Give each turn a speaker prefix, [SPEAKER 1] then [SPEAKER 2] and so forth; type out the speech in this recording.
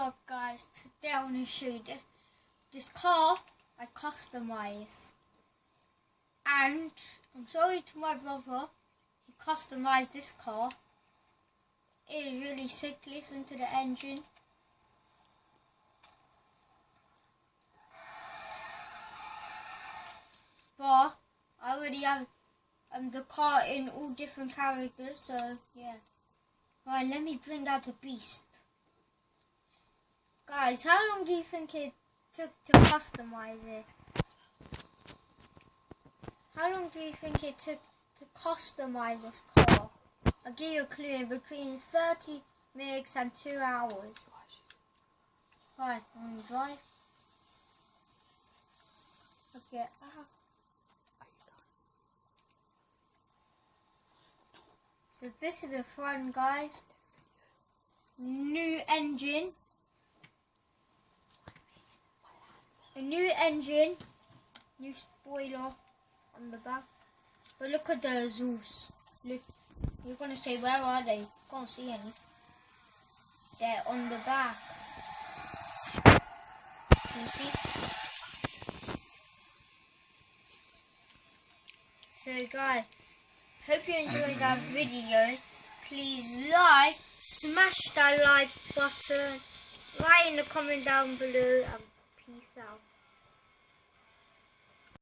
[SPEAKER 1] up, guys? Today I want to show you this car I customized, and I'm sorry to my brother, he customized this car. It is really sick. Listen to the engine. But I already have the car in all different characters, so yeah. Right, let me bring out the beast. Guys, how long do you think it took to customize it? How long do you think it took to customize this car? I'll give you a clue, between 30 minutes and 2 hours. Right, I'm going to drive. Okay, so this is the front, guys. New engine. A new engine. New spoiler on the back. But look at the Zeus. Look, you're going to say, where are they? Can't see any. They're on the back. Can you see? So guys, hope you enjoyed that video. Please smash that like button, write in the comment down below, and peace out.